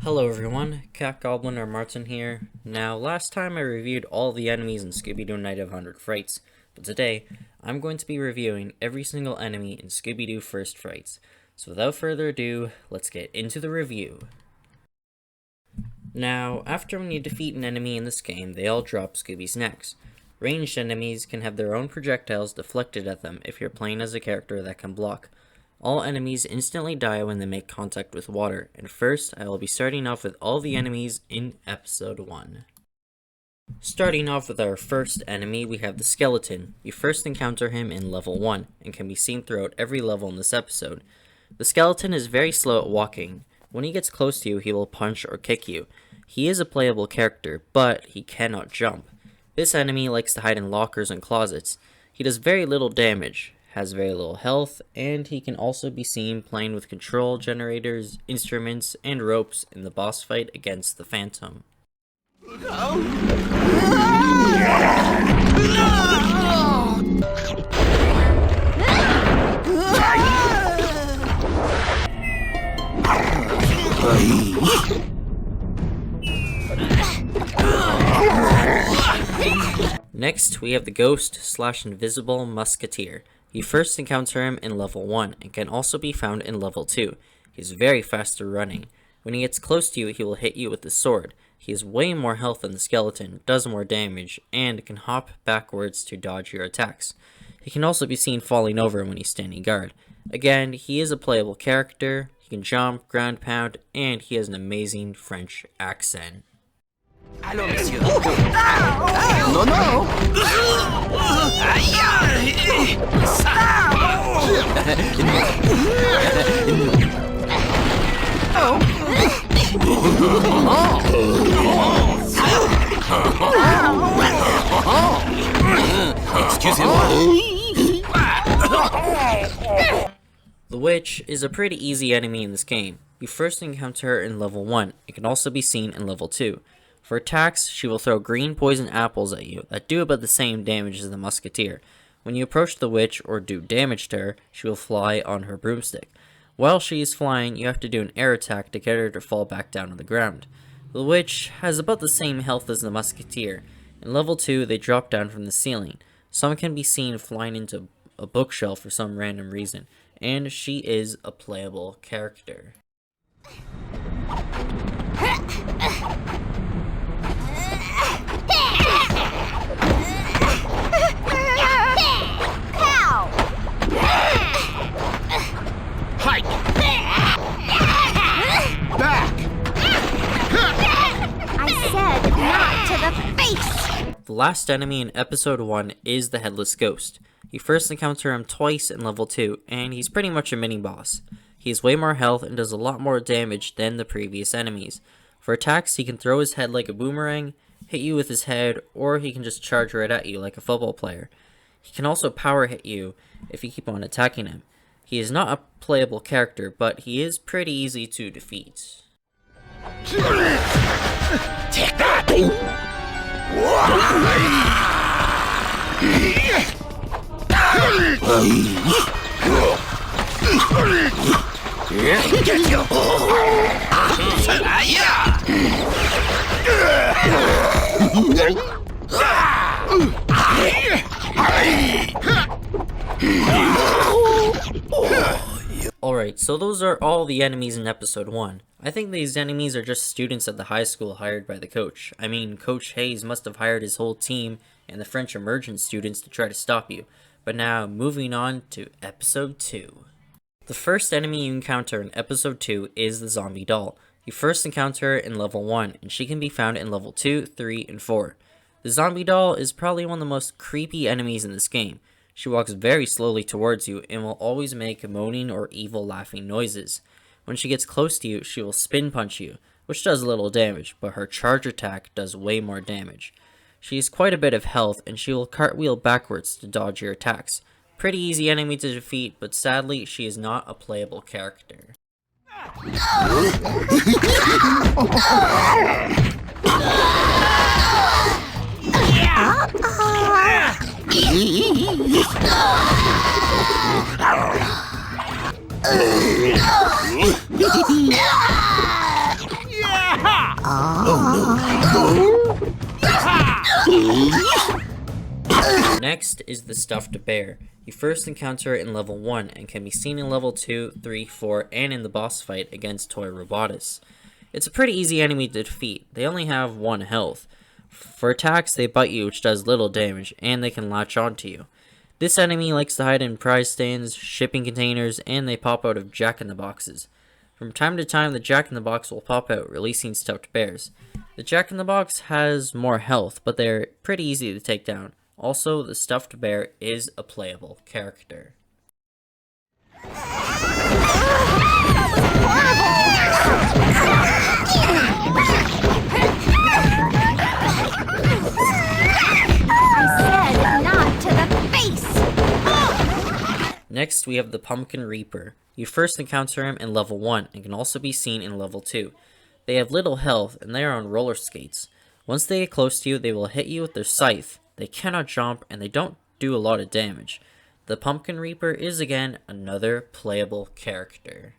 Hello everyone, Cat Goblin or Martin here. Now, last time I reviewed all the enemies in Scooby Doo Night of 100 Frights, but today, I'm going to be reviewing every single enemy in Scooby Doo First Frights. So without further ado, let's get into the review. Now, after when you defeat an enemy in this game, they all drop Scooby's necks. Ranged enemies can have their own projectiles deflected at them if you're playing as a character that can block. All enemies instantly die when they make contact with water, and first I will be starting off with all the enemies in episode 1. Starting off with our first enemy, we have the skeleton. You first encounter him in level 1, and can be seen throughout every level in this episode. The skeleton is very slow at walking. When he gets close to you, he will punch or kick you. He is a playable character, but he cannot jump. This enemy likes to hide in lockers and closets. He does very little damage, has very little health, and he can also be seen playing with control generators, instruments, and ropes in the boss fight against the Phantom. Next, we have the ghost/invisible Musketeer. You first encounter him in level 1 and can also be found in level 2. He's very fast at running. When he gets close to you, he will hit you with his sword. He has way more health than the skeleton, does more damage, and can hop backwards to dodge your attacks. He can also be seen falling over when he's standing guard. Again, he is a playable character, he can jump, ground pound, and he has an amazing French accent. Allô, monsieur. Non, non. Excusez-moi. The witch is a pretty easy enemy in this game. You first encounter her in level 1, and can also be seen in level 2. For attacks, she will throw green poison apples at you that do about the same damage as the Musketeer. When you approach the witch or do damage to her, she will fly on her broomstick. While she is flying, you have to do an air attack to get her to fall back down to the ground. The witch has about the same health as the Musketeer. In level 2, they drop down from the ceiling. Some can be seen flying into a bookshelf for some random reason, and she is a playable character. The last enemy in episode 1 is the Headless Ghost. You first encounter him twice in level 2, and he's pretty much a mini-boss. He has way more health and does a lot more damage than the previous enemies. For attacks, he can throw his head like a boomerang, hit you with his head, or he can just charge right at you like a football player. He can also power hit you if you keep on attacking him. He is not a playable character, but he is pretty easy to defeat. Take that! Alright, so those are all the enemies in episode 1. I think these enemies are just students at the high school hired by the coach. I mean, Coach Hayes must have hired his whole team and the French immersion students to try to stop you. But now, moving on to episode 2. The first enemy you encounter in episode 2 is the zombie doll. You first encounter her in level 1, and she can be found in level 2, 3, and 4. The zombie doll is probably one of the most creepy enemies in this game. She walks very slowly towards you and will always make moaning or evil laughing noises. When she gets close to you, she will spin punch you, which does little damage, but her charge attack does way more damage. She has quite a bit of health, and she will cartwheel backwards to dodge your attacks. Pretty easy enemy to defeat, but sadly, she is not a playable character. Next is the stuffed bear. You first encounter it in level 1 and can be seen in level 2, 3, 4, and in the boss fight against Toy Robotus. It's a pretty easy enemy to defeat. They only have 1 health. For attacks, they bite you, which does little damage, and they can latch onto you. This enemy likes to hide in prize stands, shipping containers, and they pop out of jack-in-the-boxes. From time to time, the jack-in-the-box will pop out, releasing stuffed bears. The jack-in-the-box has more health, but they're pretty easy to take down. Also, the stuffed bear is a playable character. Next, we have the Pumpkin Reaper. You first encounter him in level 1 and can also be seen in level 2. They have little health and they are on roller skates. Once they get close to you, they will hit you with their scythe. They cannot jump and they don't do a lot of damage. The Pumpkin Reaper is again another playable character.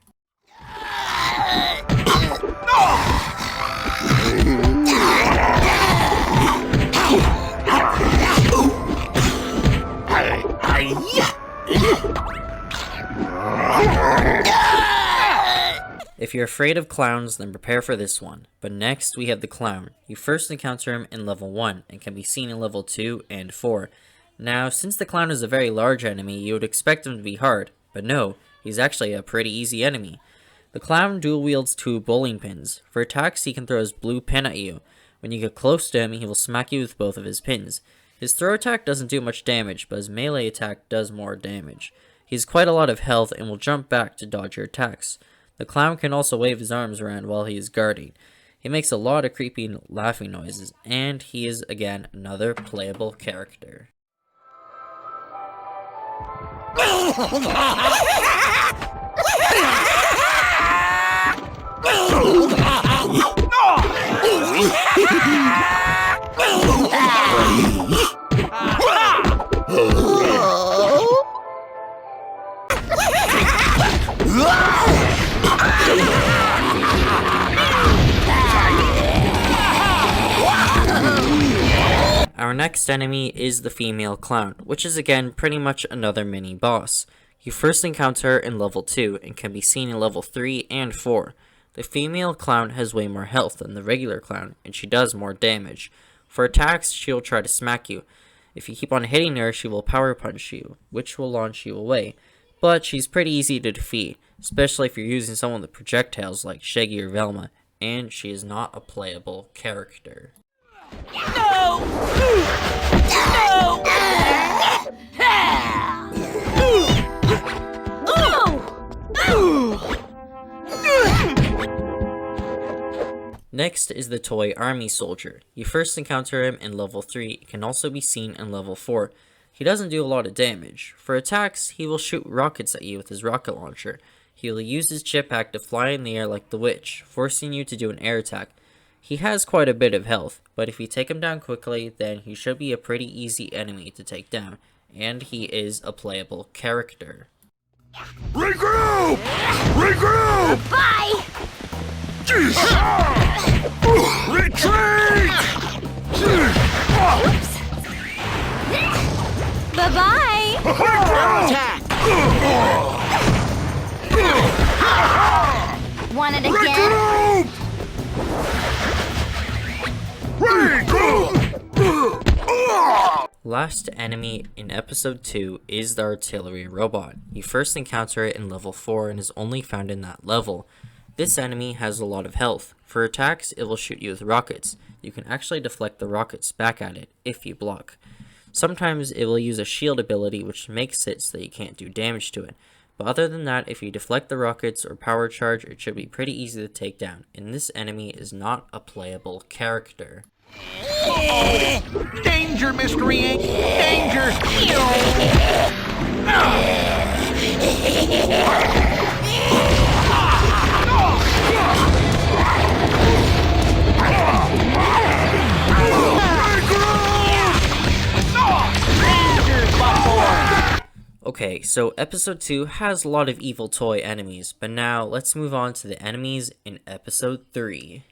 If you're afraid of clowns, then prepare for this one. But next, we have the clown. You first encounter him in level 1 and can be seen in level 2 and 4. Now, since the clown is a very large enemy, you would expect him to be hard, but no, he's actually a pretty easy enemy. The clown dual wields 2 bowling pins. For attacks, he can throw his blue pin at you. When you get close to him, he will smack you with both of his pins. His throw attack doesn't do much damage, but his melee attack does more damage. He has quite a lot of health and will jump back to dodge your attacks. The clown can also wave his arms around while he is guarding. He makes a lot of creepy laughing noises, and he is again another playable character. Our next enemy is the female clown, which is again pretty much another mini boss. You first encounter her in level 2 and can be seen in level 3 and 4. The female clown has way more health than the regular clown, and she does more damage. For attacks, she will try to smack you. If you keep on hitting her, she will power punch you, which will launch you away. But she's pretty easy to defeat, especially if you're using someone with projectiles like Shaggy or Velma, and she is not a playable character. No! No! Next is the toy army soldier. You first encounter him in level 3, can also be seen in level 4. He doesn't do a lot of damage. For attacks, he will shoot rockets at you with his rocket launcher. He will use his chip pack to fly in the air like the witch, forcing you to do an air attack. He has quite a bit of health, but if you take him down quickly, then he should be a pretty easy enemy to take down, and he is a playable character. Regroup! Regroup! Bye! Retreat! Oops! Bye-bye! Attack! Want it again? Regroup! Last enemy in episode 2 is the artillery robot. You first encounter it in level 4 and is only found in that level. This enemy has a lot of health. For attacks, it will shoot you with rockets. You can actually deflect the rockets back at it if you block. Sometimes it will use a shield ability which makes it so that you can't do damage to it. But other than that, if you deflect the rockets or power charge, it should be pretty easy to take down. And this enemy is not a playable character. Danger, Mystery Inc! Danger! Okay, so episode 2 has a lot of evil toy enemies, but now let's move on to the enemies in episode 3.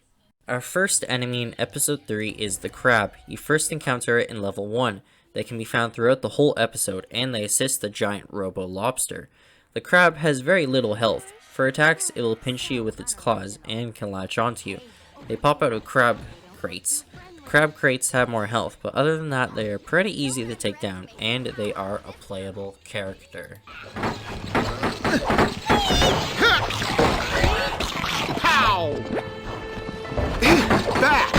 Our first enemy in episode 3 is the crab. You first encounter it in level 1. They can be found throughout the whole episode, and they assist the giant robo lobster. The crab has very little health. For attacks, it will pinch you with its claws and can latch onto you. They pop out of crab crates. The crab crates have more health, but other than that, they are pretty easy to take down, and they are a playable character. Pow! Back!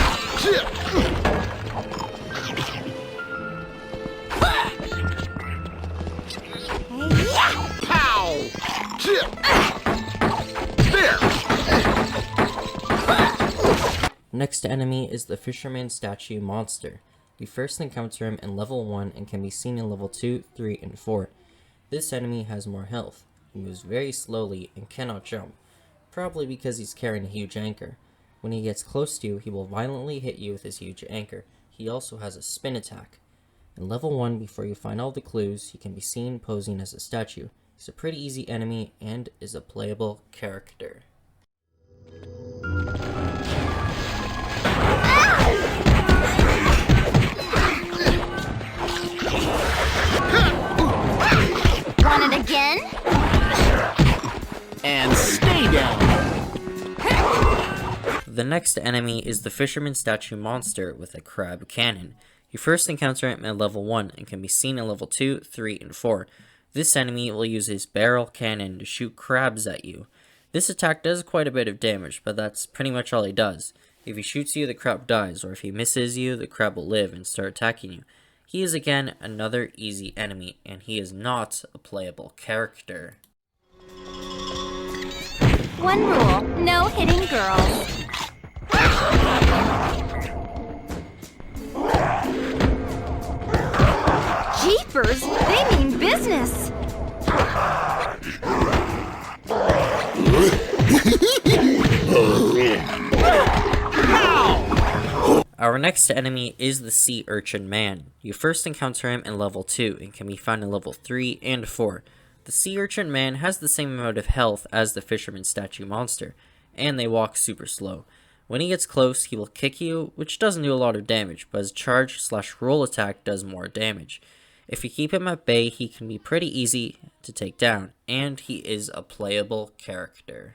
Pow! There! Next enemy is the Fisherman statue monster. You first encounter him in level 1 and can be seen in level 2, 3, and 4. This enemy has more health. He moves very slowly and cannot jump, probably because he's carrying a huge anchor. When he gets close to you, he will violently hit you with his huge anchor. He also has a spin attack. In level 1, before you find all the clues, he can be seen posing as a statue. He's a pretty easy enemy and is a playable character. Want it again? And stay down! The next enemy is the Fisherman statue monster with a crab cannon. You first encounter him at level 1 and can be seen at level 2, 3, and 4. This enemy will use his barrel cannon to shoot crabs at you. This attack does quite a bit of damage, but that's pretty much all he does. If he shoots you, the crab dies, or if he misses you, the crab will live and start attacking you. He is again another easy enemy, and he is not a playable character. One rule, no hitting girls. Jeepers, they mean business. Our next enemy is the Sea Urchin Man. You first encounter him in level 2 and can be found in level 3 and 4. The Sea Urchin Man has the same amount of health as the Fisherman statue monster, and they walk super slow. When he gets close, he will kick you, which doesn't do a lot of damage, but his charge/roll attack does more damage. If you keep him at bay, he can be pretty easy to take down, and he is a playable character.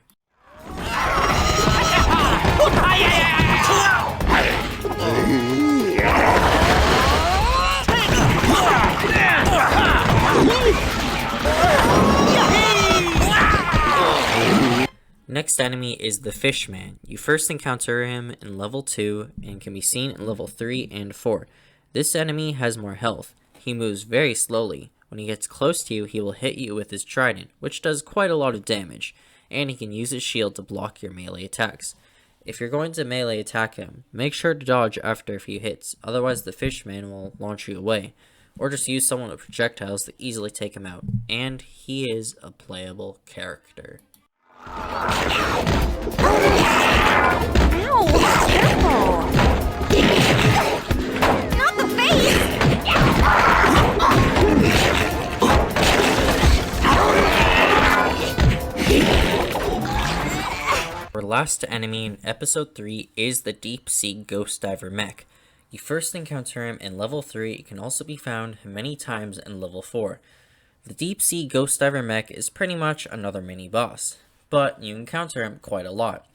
Next enemy is the Fishman. You first encounter him in level 2 and can be seen in level 3 and 4. This enemy has more health. He moves very slowly. When he gets close to you, he will hit you with his trident, which does quite a lot of damage, and he can use his shield to block your melee attacks. If you're going to melee attack him, make sure to dodge after a few hits, otherwise the Fishman will launch you away, or just use someone with projectiles to easily take him out, and he is a playable character. Ow, careful. Not the face. Our last enemy in episode 3 is the deep sea ghost diver Mech. You first encounter him in level 3, it can also be found many times in level 4. The deep sea ghost diver Mech is pretty much another mini boss, but you encounter him quite a lot.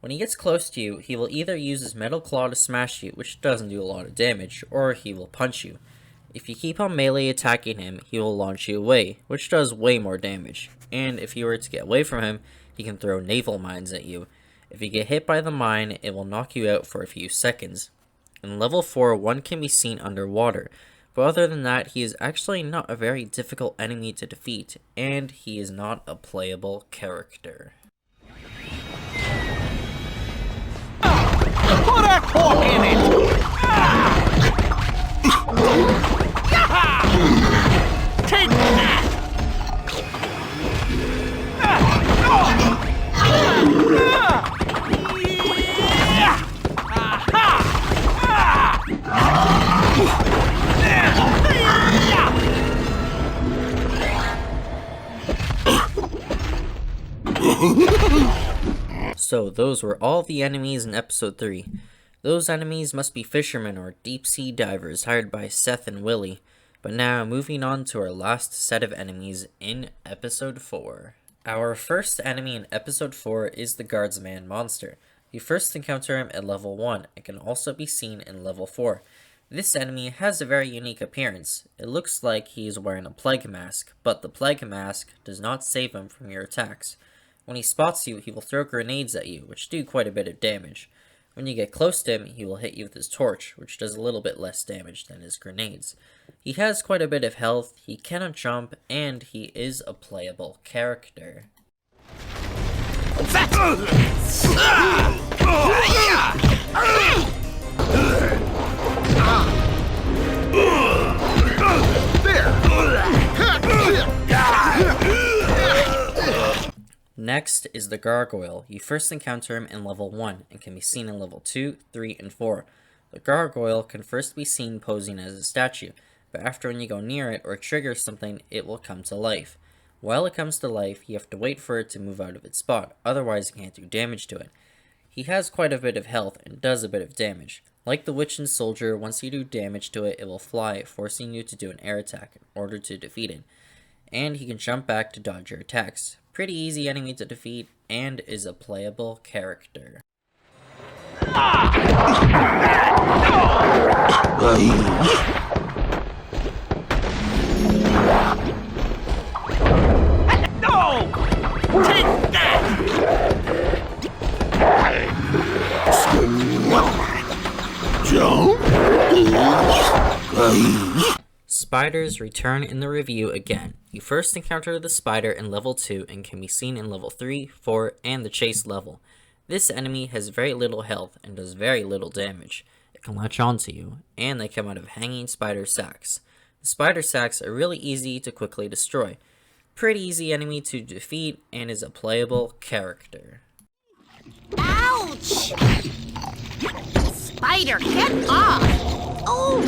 When he gets close to you, he will either use his metal claw to smash you, which doesn't do a lot of damage, or he will punch you. If you keep on melee attacking him, he will launch you away, which does way more damage, and if you were to get away from him, he can throw naval mines at you. If you get hit by the mine, it will knock you out for a few seconds. In level 4, one can be seen underwater, but other than that, he is actually not a very difficult enemy to defeat, and he is not a playable character. Put a cork in it! Take that! So those were all the enemies in episode 3. Those enemies must be fishermen or deep sea divers hired by Seth and Willie. But now moving on to our last set of enemies in episode 4. Our first enemy in episode 4 is the Guardsman Monster. You first encounter him at level 1 and can also be seen in level 4. This enemy has a very unique appearance. It looks like he is wearing a plague mask, but the plague mask does not save him from your attacks. When he spots you, he will throw grenades at you, which do quite a bit of damage. When you get close to him, he will hit you with his torch, which does a little bit less damage than his grenades. He has quite a bit of health, he cannot jump, and he is a playable character. Next is the Gargoyle. You first encounter him in level 1 and can be seen in level 2, 3, and 4. The Gargoyle can first be seen posing as a statue, but after when you go near it or trigger something, it will come to life. While it comes to life, you have to wait for it to move out of its spot, otherwise you can't do damage to it. He has quite a bit of health and does a bit of damage. Like the Witch and Soldier, once you do damage to it, it will fly, forcing you to do an air attack in order to defeat it. And he can jump back to dodge your attacks. Pretty easy enemy to defeat, and is a playable character. No! Take that! Spiders return in the review again. You first encounter the spider in level 2 and can be seen in level 3, 4, and the chase level. This enemy has very little health and does very little damage. It can latch onto you, and they come out of hanging spider sacks. The spider sacks are really easy to quickly destroy. Pretty easy enemy to defeat, and is a playable character. Ouch! Spider, get off! Oh!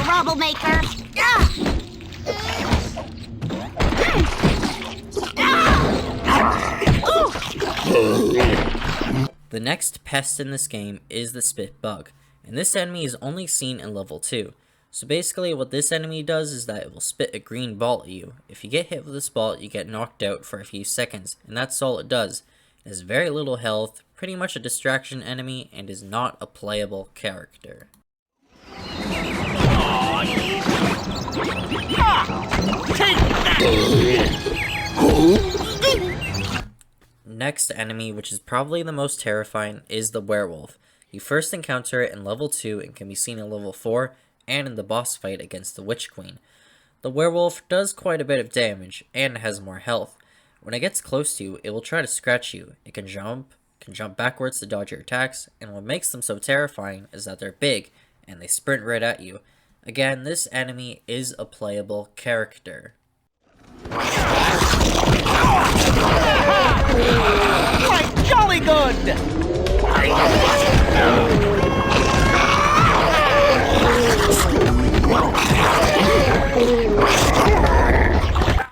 Troublemaker! The next pest in this game is the spit bug, and this enemy is only seen in level 2. So basically what this enemy does is that it will spit a green ball at you. If you get hit with this ball, you get knocked out for a few seconds, and that's all it does. It has very little health, pretty much a distraction enemy, and is not a playable character. Next enemy, which is probably the most terrifying, is the Werewolf. You first encounter it in level 2 and can be seen in level 4 and in the boss fight against the Witch Queen. The Werewolf does quite a bit of damage and has more health. When it gets close to you, it will try to scratch you. It can jump backwards to dodge your attacks, and what makes them so terrifying is that they're big and they sprint right at you. Again, this enemy is a playable character. Quite jolly good!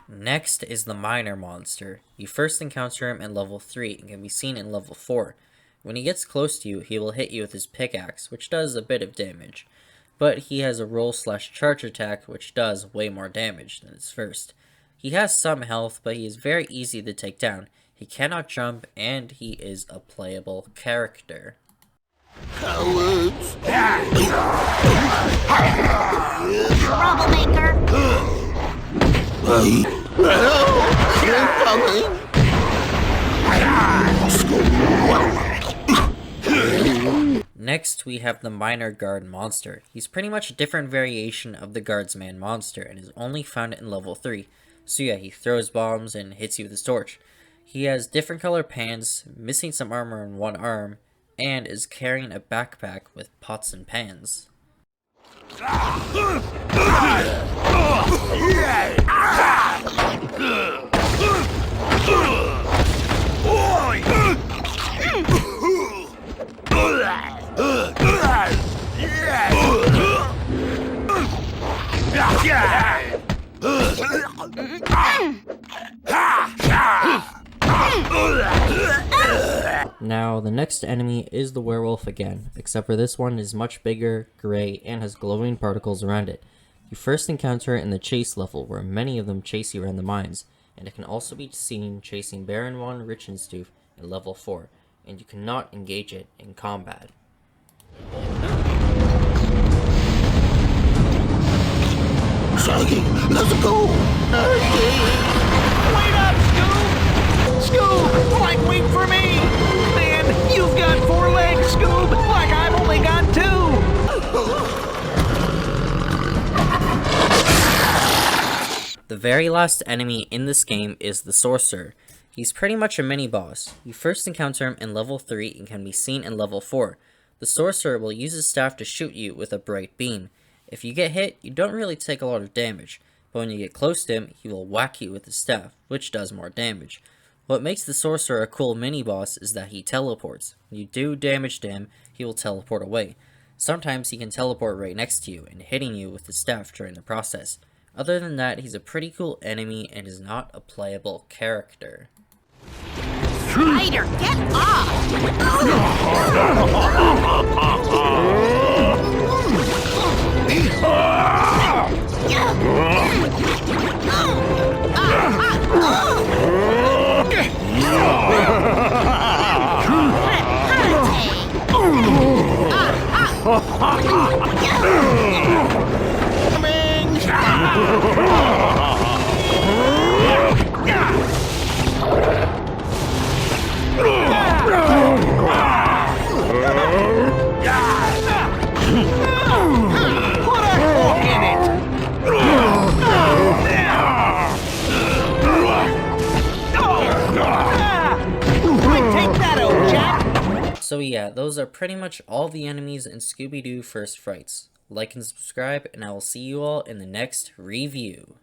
Next is the Miner Monster. You first encounter him in level 3 and can be seen in level 4. When he gets close to you, he will hit you with his pickaxe, which does a bit of damage. But he has a roll/charge attack, which does way more damage than his first. He has some health, but he is very easy to take down. He cannot jump, and he is a playable character. Cowards! Troublemaker! Next, we have the Minor Guard Monster. He's pretty much a different variation of the Guardsman Monster and is only found in level 3. So yeah, he throws bombs and hits you with his torch. He has different color pants, missing some armor in one arm, and is carrying a backpack with pots and pans. Now, the next enemy is the werewolf again, except for this one is much bigger, gray, and has glowing particles around it. You first encounter it in the chase level, where many of them chase you around the mines, and it can also be seen chasing Baron von Richthofen in level 4, and you cannot engage it in combat. Shaggy, let's go! Wait up, Scoob! Scoob, like wait for me! Man, you've got 4 legs, Scoob, like I've only got 2! The very last enemy in this game is the Sorcerer. He's pretty much a mini-boss. You first encounter him in level 3 and can be seen in level 4. The Sorcerer will use his staff to shoot you with a bright beam. If you get hit, you don't really take a lot of damage, but when you get close to him, he will whack you with his staff, which does more damage. What makes the Sorcerer a cool mini-boss is that he teleports. When you do damage to him, he will teleport away. Sometimes he can teleport right next to you and hitting you with his staff during the process. Other than that, he's a pretty cool enemy and is not a playable character. Spider, get off! Put a hook in it! Take that, old chap! So yeah, those are pretty much all the enemies in Scooby Doo First Frights. Like and subscribe, and I will see you all in the next review.